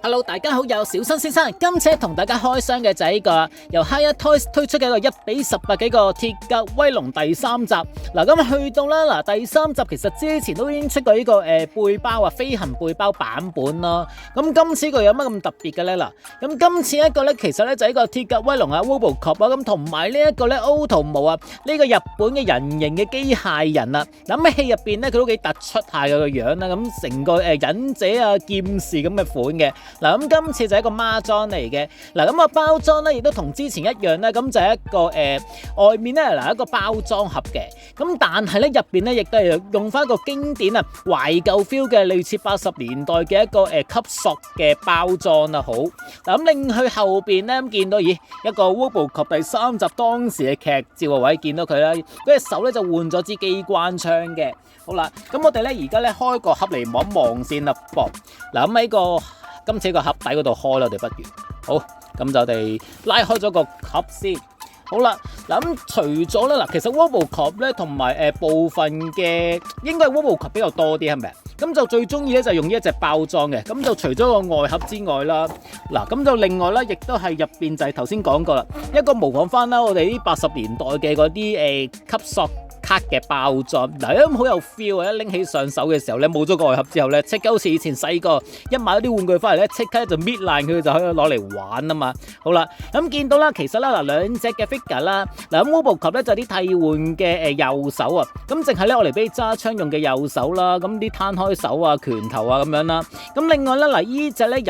Hello， 大家好，有小新先生，今次同大家開箱嘅就係呢個由 Hiya Toys 推出嘅一個1:18嘅個鐵甲威龍第3集。咁去到啦，第3集其實之前都已經出過呢個背包飛行背包版本啦。咁今次佢有乜咁特別嘅咧？咁今次一個咧，其實咧就係呢個鐵甲威龍Robocop咁同埋呢一個咧 Ultimo 呢個日本嘅人形嘅機械人啊。咁喺戲入邊咧，佢都幾突出下嘅個樣啦。咁成個忍者劍士咁嘅款嘅。咁今次就係一個孖裝嚟嘅。咁個包裝咧亦都同之前一樣咧，咁就係一個外面咧一個包裝盒嘅。咁但係咧入邊咧亦都係用翻一個經典懷舊 feel 嘅類似80年代嘅一個吸塑嘅包裝啦。好，咁另去後邊咧見到一個 Robocop 第3集當時嘅劇照位，見到佢啦，嗰隻手咧就換咗支機關槍嘅。好啦，咁我哋咧而家咧開個盒嚟望一望先啦噃。咁喺今次個盒底嗰度開啦，我哋不如好，咁就我哋拉開咗個盒先。好啦，咁除咗咧其實 Robocop 咧同埋部分嘅應該係 Robocop 比較多啲，係咪？咁就最中意咧就用呢一隻包裝嘅。咁就除咗個外盒之外啦，咁就另外咧亦都係入邊就係頭先講過啦，一個模仿翻啦我哋啲80年代嘅嗰啲吸塑卡嘅包裝，咁好有 feel 啊！一拎起上手嘅時候咧，冇咗個外盒之後咧，即刻好似以前細個一買咗啲玩具翻嚟咧，即刻就搣爛佢就可以攞嚟玩啊嘛！好啦，咁見到啦，其實啦兩隻嘅 figure 啦，咁 Robocop 咧就啲替換嘅右手啊，咁淨係咧我嚟俾揸槍用嘅右手啦，咁啲攤開手啊、拳頭啊咁樣啦。咁另外咧呢隻咧日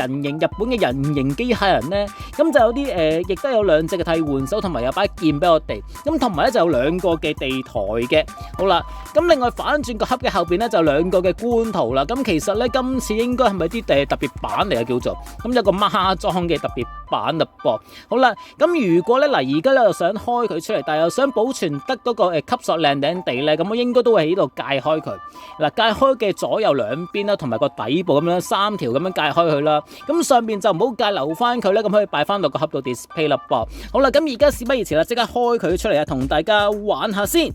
本嘅人形機械人咧，咁就有啲亦都有兩隻嘅替換手，同埋有把劍俾我哋，咁同埋咧就有兩個嘅地台嘅。好啦，咁另外反轉個盒嘅後邊咧就兩個嘅官圖啦。咁其實咧今次應該係咪啲特別版嚟啊？叫做咁有個孖裝嘅特別版啦噃。好啦，咁如果咧而家咧又想開佢出嚟，但係又想保存得嗰個吸塑靚靚地咧，咁我應該都會喺呢度界開佢。界開嘅左右兩邊啦，同埋個底部咁樣3條咁樣界開佢啦。咁上邊就唔好界，留翻佢咧，咁可以擺翻落個盒度 display 啦噃。好啦，咁而家事不宜遲啦，即刻開佢出嚟啊，同大家玩下先。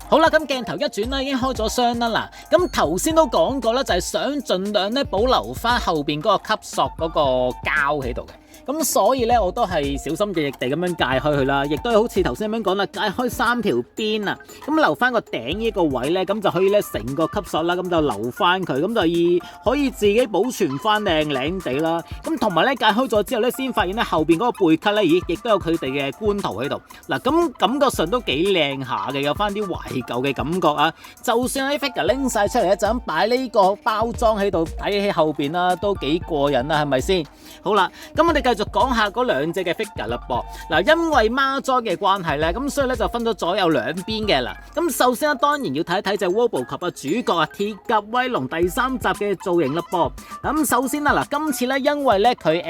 好啦，咁鏡頭一轉啦，已經開咗箱啦。咁頭先都講過啦，就係想盡量咧保留翻後邊嗰個吸塑嗰個膠喺度嘅。咁所以咧，我都係小心翼翼地咁樣界開佢啦，亦都係好似頭先咁樣講啦，界開3條邊啊，咁留翻個頂呢個位咧，咁就可以咧成個吸塑啦，咁就留翻佢，咁就可以自己保存翻靚靚地啦。咁同埋咧界開咗之後咧，先發現咧後邊嗰個背卡咧，亦都有佢哋嘅官圖喺度。咁感覺上都幾靚下嘅，有翻啲懷舊嘅感覺啊。就算喺 figure 拎晒出嚟咧，就咁擺呢個包裝喺度，睇起後邊啦，都幾過癮啦，係咪先？好啦，咁我哋繼續講下嗰兩隻嘅 figure 啦噃。因為孖裝嘅關係咧，咁所以咧就分咗左右兩邊嘅啦。咁首先當然要睇一睇就 Robocop 主角鐵甲威龍第3集嘅造型啦噃。咁首先啦，今次咧因為咧佢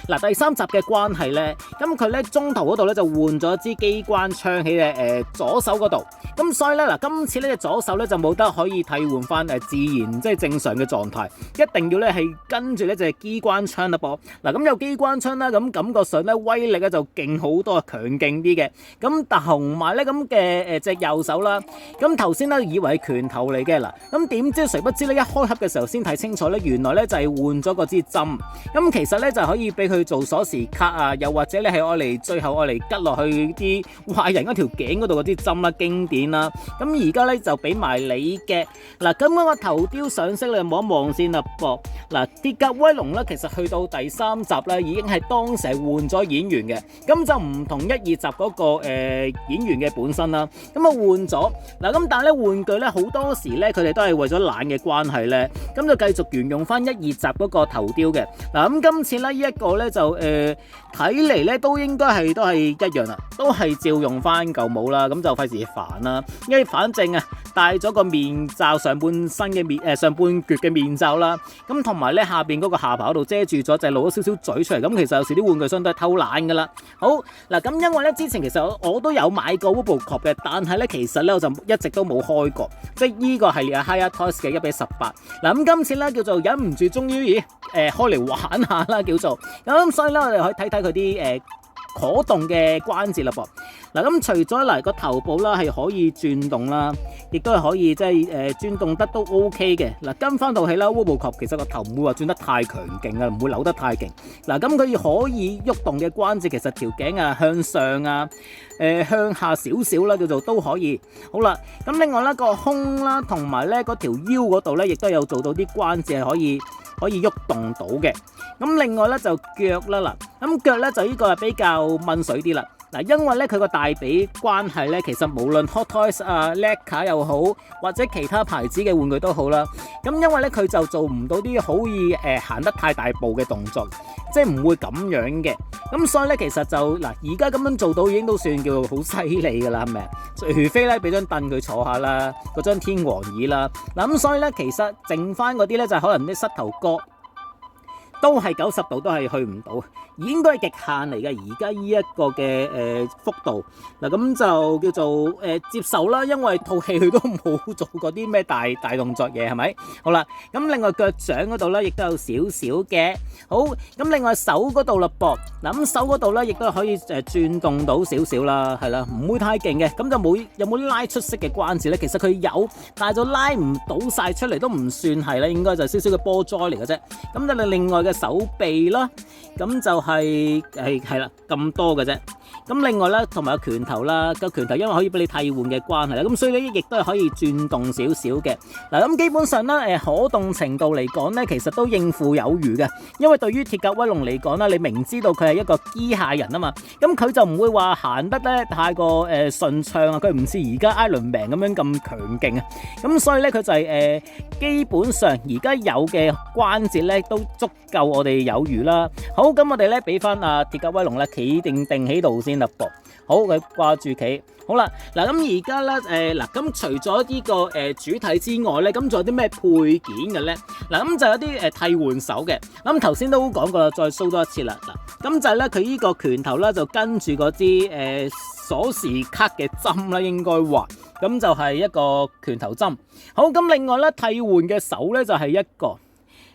第3集嘅關係咧，咁佢咧中途嗰度咧就換咗支機關槍喺左手嗰度。咁所以咧今次咧左手咧就冇得可以替換翻自然即係正常嘅狀態，一定要咧係跟住呢隻機關槍啦噃。咁有機關槍啦，咁感覺上咧威力咧就勁好多，強勁啲嘅。咁但同埋咧咁嘅隻右手啦，咁頭先咧以為係拳頭嚟嘅啦，咁點知誰不知咧一開盒嘅時候先睇清楚咧，原來咧就係換咗嗰支針。咁其實咧就可以俾佢做鎖匙卡啊，又或者你係愛嚟最後愛嚟吉落去啲壞人嗰條頸嗰度嗰啲針啦，經典啦。咁而家咧就俾埋你嘅咁嗰個頭雕上色，你望一望先啦噃。鐵甲威龍咧其實去到第3集咧已經係當時換咗演員嘅，咁就唔同1、2集嗰個演員嘅本身啦。咁啊換咗咁但係咧玩具咧好多時咧佢哋都係為咗懶嘅關係咧，咁就繼續沿用翻1、2集嗰個頭雕嘅。咁今次咧呢一個咧就睇嚟咧都應該係都係一樣啦，都係照用翻舊帽啦，咁就費事煩啦。因為反正戴咗個面罩，上半身嘅上半橛嘅面罩啦，咁同埋咧下邊嗰個下巴嗰度遮住咗，就露咗少少嘴出嚟。咁其實有時啲玩具商都係偷懶噶啦。好咁因為咧之前其實我都有買過 Robocop 嘅，但係咧其實咧我就一直都冇開過，即係呢個系列Hiya Toys 嘅1:18。咁今次咧叫做忍唔住，終於開嚟玩下啦，叫做咁，所以咧我哋可以睇睇佢啲可動嘅關節啦噃。嗱，咁除咗嗱個頭部啦係可以轉動啦，亦都係可以即係轉動得都 OK 嘅。嗱，跟翻套戲啦，Robocop 其實個頭唔會話轉得太強勁啊，唔會扭得太勁。嗱，咁佢可以喐動嘅關節，其實條頸啊向上啊，向下少少啦，叫做都可以。好啦，咁另外咧個胸啦，同埋咧嗰條腰嗰度咧，亦都有做到啲關節係可以喐動到嘅。咁另外咧就腳啦，嗱，咁腳咧就呢個係比較掹水啲啦。嗱，因為咧佢個大髀關係咧，其實無論 Hot Toys 啊、Laca 又好，或者其他牌子嘅玩具都好啦。咁因為咧佢就做唔到啲好易行得太大步嘅動作，即係唔會咁樣嘅。咁所以咧其實就嗱，而家咁樣做到已經都算叫好犀利㗎啦，係咪？除非咧俾張凳佢坐下啦，嗰張天王椅啦。嗱，咁所以咧其實剩翻嗰啲咧就係可能啲膝頭哥。都係90度都係去唔到，應該係極限嚟嘅。而家呢一個嘅幅度，嗱咁就叫做接受啦，因為套戲佢都冇做過啲咩大動作嘢，係咪？好啦，咁另外腳掌嗰度咧，亦都有少少嘅。好，咁另外手嗰度啦噃，嗱咁手嗰度咧，亦都可以轉動到少少啦，係啦，唔會太勁嘅。咁就有冇拉出色嘅關節咧？其實佢有，但係就拉唔到晒出嚟，都唔算係啦，應該就少少嘅波災嚟嘅啫。咁就另外嘅手臂啦，咁就係啦，咁多嘅啫。咁另外咧，同埋個拳頭啦，個拳頭因為可以俾你替換嘅關係啦，咁所以咧亦都係可以轉動少少嘅。嗱，咁基本上咧，可動程度嚟講咧，其實都應付有餘嘅。因為對於鐵甲威龍嚟講啦，你明知道佢係一個機械人啊嘛，咁佢就唔會話行得咧太過順暢啊，佢唔似而家 Iron Man 咁樣咁強勁啊。咁所以咧，佢就係基本上而家有嘅關節咧都足夠我哋有餘啦。好，咁我哋咧俾翻鐵甲威龍咧企定喺度先啦噃。好，佢掛住企。好啦，嗱咁而家咧嗱咁除咗呢個主體之外咧，咁仲有啲咩配件嘅咧？嗱咁就有啲替換手嘅。咁頭先都講過啦，再 show 多一次啦。嗱，咁就係咧佢呢個拳頭啦，就跟住嗰支鎖匙卡嘅針啦，應該話咁就係一個拳頭針。好，咁另外咧替換嘅手咧就係一個。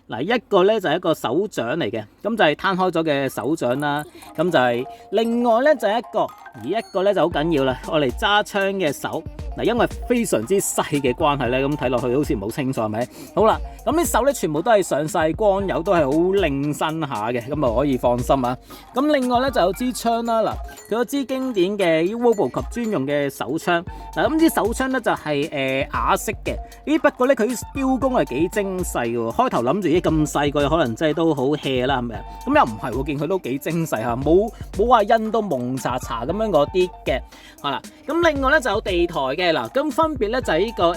嗱，一個咧就係一個手掌嚟嘅，咁就係攤開咗嘅手掌啦。咁就係另外咧就係一個，而一個咧就好緊要啦，我嚟揸槍嘅手。嗱，因為非常之細嘅關係咧，咁睇落去好似唔好清楚，係咪？好啦，咁啲手咧全部都係上晒光油，都係好靚身下嘅，咁啊可以放心啊。咁另外咧就有支槍啦，嗱，佢有支經典嘅 Robocop 專用嘅手槍。嗱，咁支手槍咧就係啞式嘅，不過咧佢啲雕工係幾精細嘅。開頭諗住咁細個可能真係都好 hea 啦，係咪？咁又唔係喎，見佢都幾精細嚇，冇話印到蒙查查咁樣嗰啲嘅。好啦，咁另外咧就有地台嘅。嗱，咁分別咧就係呢個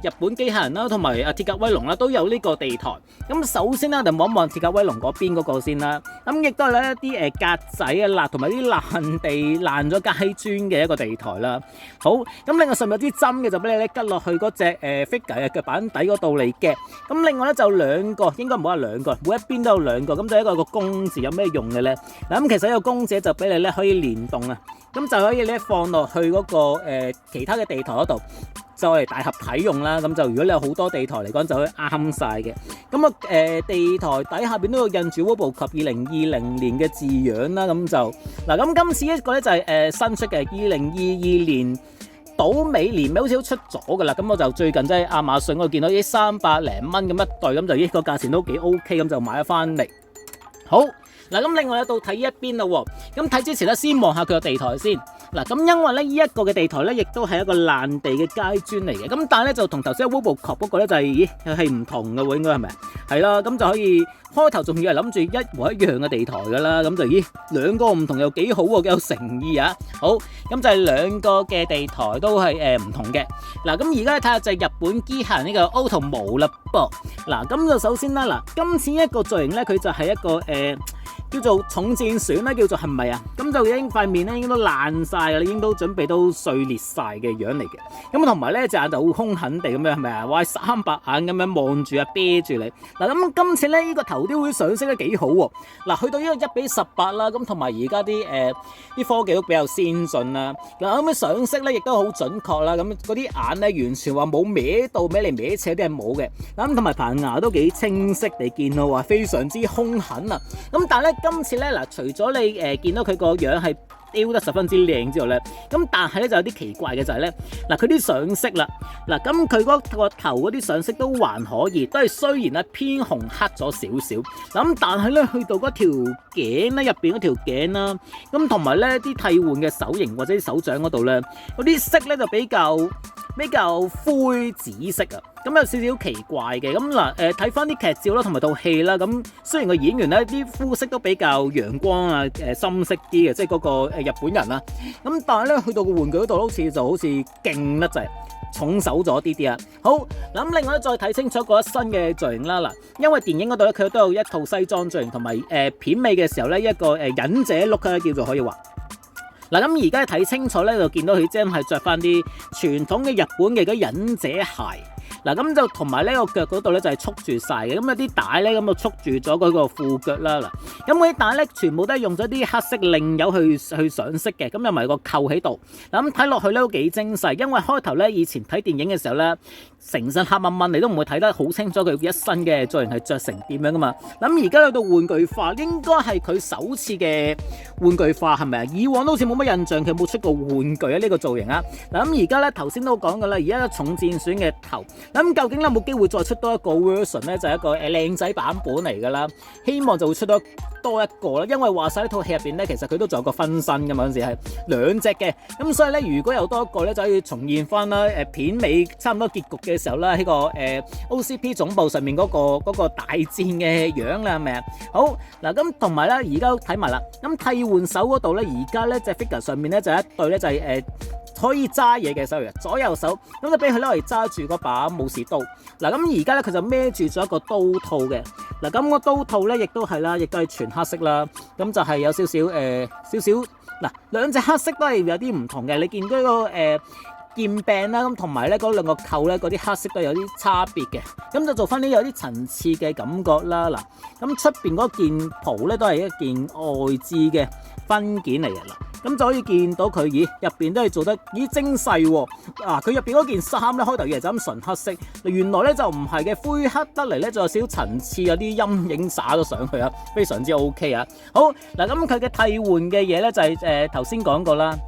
日本機械人啦，同埋鐵甲威龍啦，都有呢個地台。咁首先咧就望一望鐵甲威龍嗰邊嗰個先啦。咁亦都係咧一啲格仔啊同埋啲爛咗街磚嘅一個地台啦。好，咁另外上面有啲針嘅就俾你咧吉落去嗰隻figure 嘅腳板底嗰度嚟嘅。咁另外咧就兩個，應該唔好話兩個，每一邊都有兩個。咁就一個公字有咩用嘅咧？嗱，咁其實一個公字就俾你咧可以連動啊。咁就可以咧放落去嗰個其他嘅地台嗰度，就嚟大合體用啦。咁就如果你有好多地台嚟講，就可以啱晒嘅。咁啊地台底下邊都有印住 Robocop 2020年嘅字樣啦。咁就嗱，咁今次一個咧就係新出嘅2022年到尾年尾好似都出咗噶啦。咁我就最近即係亞馬遜嗰度見到啲300零蚊咁一對，咁就個價錢都幾 OK，咁就買咗翻嚟。好。嗱，咁另外咧到睇一邊啦喎，咁睇之前咧先望下佢個地台先。嗱，咁因為咧呢一個嘅地台咧，亦都係一個爛地嘅街磚嚟嘅，咁但係咧就同頭先 Robocop 嗰個咧就係唔同嘅喎，應該係咪？係啦，咁就可以開頭仲以為諗住一模一樣嘅地台㗎啦，咁就兩個唔同又幾好喎，幾有誠意啊！好，咁就係兩個嘅地台都係唔同嘅。嗱，咁而家睇下就係日本機械人呢個 Automo 啦噃。嗱，咁就首先啦，嗱，今次一個造型咧，佢就係一個叫做重戰船啦，叫做係咪啊？咁就已經塊面咧已經都爛晒啦，已經都準備都碎裂晒嘅樣嚟嘅。咁同埋咧隻眼就好兇狠地咁樣，係咪啊？哇，300眼咁樣望住啊，啤住你。嗱，咁今次咧呢個頭雕會上色得幾好喎。嗱，去到呢個1:18啦，咁同埋而家啲科技都比較先進啦。嗱，咁樣上色咧亦都好準確啦。咁嗰啲眼咧完全話冇歪到歪嚟歪斜啲係冇嘅。咁同埋棚牙都幾清晰地見到話非常之兇狠啊。咁但係咧今次咧嗱，除咗你見到佢個樣係雕得十分之靚之後咧，咁但係咧就有啲奇怪嘅就係咧，嗱佢啲上色啦，嗱咁佢嗰個頭嗰啲上色都還可以，都係雖然咧偏紅黑咗少少，咁但係咧去到嗰條頸咧入邊嗰條頸啦，咁同埋咧啲替換嘅手型或者手掌嗰度咧，嗰啲色咧就比較灰紫色啊，咁有少少奇怪嘅。咁嗱睇翻啲劇照啦，同埋套戲啦，咁雖然個演員咧啲膚色都比較陽光啊深色啲嘅，即係嗰個日本人啦，咁但係咧去到個玩具嗰度好似勁得滯，重手咗啲啊。好嗱，咁另外咧再睇清楚嗰一身嘅造型啦，嗱，因為電影嗰度咧佢都有一套西裝造型，同埋片尾嘅時候咧一個忍者 look 咧叫做可以話。嗱咁而家睇清楚咧，就見到佢真係着翻啲傳統嘅日本嘅嗰忍者鞋。嗱咁就同埋呢個腳嗰度咧就係束住晒嘅，咁有啲帶咧咁就束住咗嗰個褲腳啦。嗱，咁嗰啲帶咧全部都係用咗啲黑色另有去上色嘅，咁有埋個扣喺度。嗱咁睇落去咧都幾精細，因為開頭咧以前睇電影嘅時候咧，成身黑掹掹，你都唔會睇得好清楚佢一身嘅造型係着成點樣噶嘛。咁而家去到玩具化，應該係佢首次嘅玩具化係咪啊？以往都好似冇乜印象佢冇出過玩具啊呢個造型啊。嗱咁而家咧頭先都講噶啦，而家重戰選嘅頭。咁究竟有冇機會再出多一個 version 咧？就係一個靚仔版本嚟噶啦，希望就會出多一個啦。因為話晒呢套戲入邊咧，其實佢都仲有個分身噶嘛，嗰陣時係兩隻嘅。咁所以咧，如果有多一個咧，就可以重現翻啦。片尾差唔多結局嘅時候啦，喺個OCP 總部上面嗰個大戰嘅樣啦，係咪啊？好嗱，咁同埋咧，而家睇埋啦。咁替換手嗰度咧，而家咧隻 figure 上面咧就一對咧就係可以揸嘢嘅手嚟，左右手咁就俾佢攞嚟揸住嗰把武士刀。嗱咁而家咧佢就孭住咗一個刀套嘅。嗱咁個刀套咧亦都係啦，亦都係全黑色啦。咁就係有少少嗱兩隻黑色都係有啲唔同嘅。你見嗰個劍柄啦，咁同埋咧嗰兩個扣咧嗰啲黑色都有啲差別嘅。咁就做翻啲有啲層次嘅感覺啦。嗱咁出邊嗰件袍咧都係一件外置嘅分件嚟嘅啦。咁就可以見到佢，入邊都係做得精細喎。佢入邊嗰件衫咧，開頭以為就咁純黑色，原來咧就唔係嘅，灰黑得嚟咧，仲有少少層次，有啲陰影灑咗上去啊，非常之 OK 啊。好嗱，咁佢嘅替換嘅嘢咧就係頭先講過啦，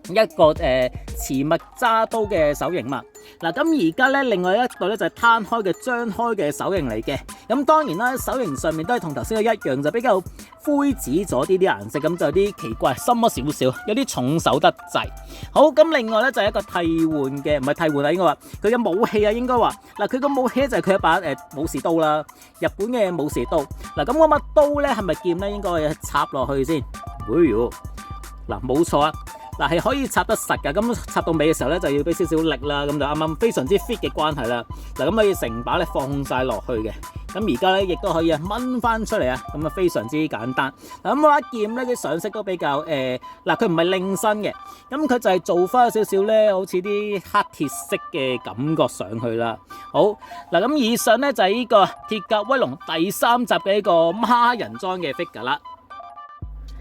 一個持物揸刀嘅手型嘛。嗱咁而家咧，另外一個咧就係攤開嘅張開嘅手型嚟嘅。咁當然啦，手型上面都係同頭先嘅一樣，就比較灰紫咗啲顏色，咁就有啲奇怪，深咗少少，有啲重手得滯。好，咁另外咧就係一個替換嘅，唔係替換啊，應該話佢嘅武器啊，應該話嗱，佢個武器咧就係佢一把武士刀啦，日本嘅武士刀。嗱咁嗰把刀咧係咪劍咧？應該插落去先。嗱冇錯啊。嗱係可以插得實㗎，咁插到尾嘅時候咧就要俾少少力啦，咁就啱啱非常之 fit 嘅關係啦。嗱咁可以成把咧放晒落去嘅，咁而家咧亦都可以掹翻出嚟啊，咁啊非常之簡單。嗱咁把劍咧啲上色都比較嗱佢唔係令身嘅，咁佢就係做翻少少咧，好似啲黑鐵色嘅感覺上去啦。好嗱，咁以上咧就係呢個鐵甲威龍第3集嘅一個孖人裝嘅 figure 啦。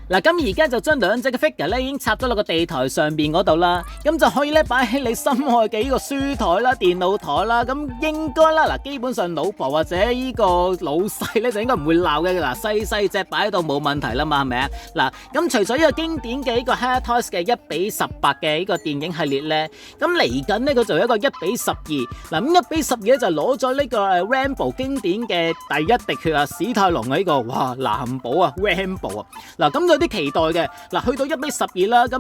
嗱，咁而家就將兩隻嘅 figure 咧已經插咗落個地台上邊嗰度啦，咁就可以咧擺喺你心愛嘅呢個書台啦、電腦台啦，咁應該啦，嗱，基本上老婆或者呢個老細咧就應該唔會鬧嘅，嗱，細隻擺喺度冇問題啦嘛，係咪啊？嗱，咁除咗呢個經典嘅呢個 Hi-Fi Toys 嘅1:18嘅呢個電影系列咧，咁嚟緊呢，佢就有一個1:12，嗱咁1:12咧就攞咗呢個Rambo 經典嘅第一滴血啊，史泰龍嘅呢個哇藍寶啊 Rambo 啊，嗱咁有啲期待嘅，嗱去到1:12啦，咁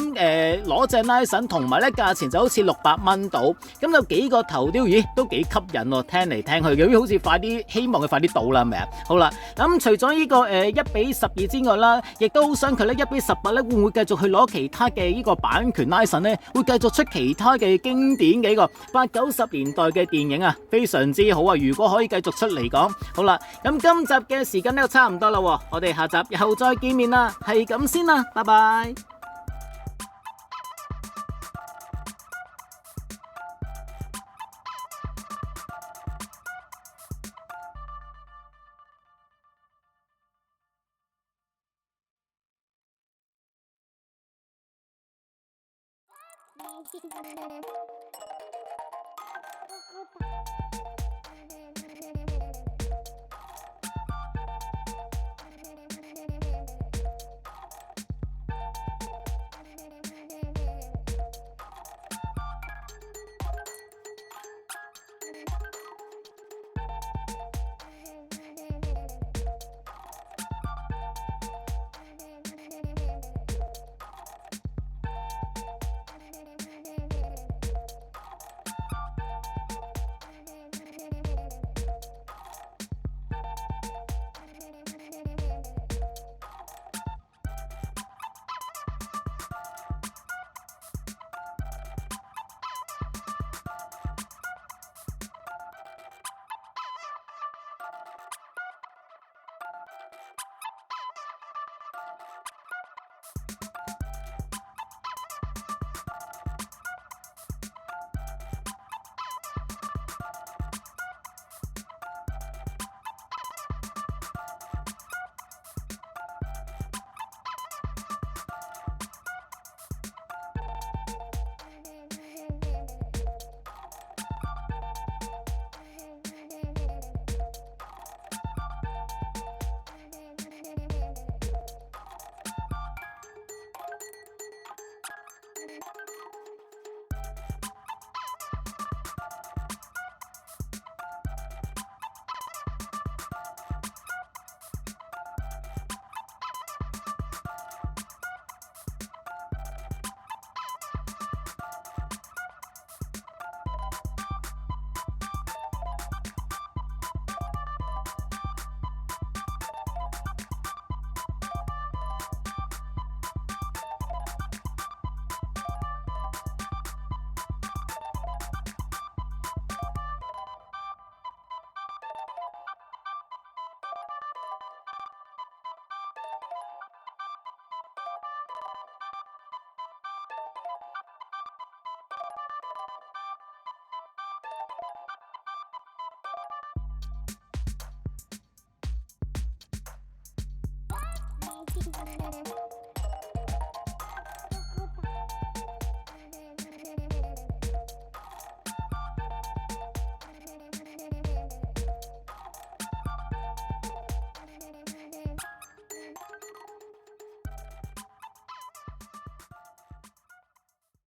攞隻 license 同埋咧價錢就好似600蚊到，咁有幾個頭雕，都幾吸引喎，聽嚟聽去，好似快啲，希望佢快啲到啦，係咪啊？好啦，咁除咗呢個1:12之外啦，亦都好想佢咧1:18咧會唔會繼續去攞其他嘅呢個版權 license 咧，會繼續出其他嘅經典嘅呢個80、90年代嘅電影啊，非常之好啊！如果可以繼續出嚟講，好啦，咁今集嘅時間都差唔多啦，我哋下集又再見面啦，係咁先啦，拜拜。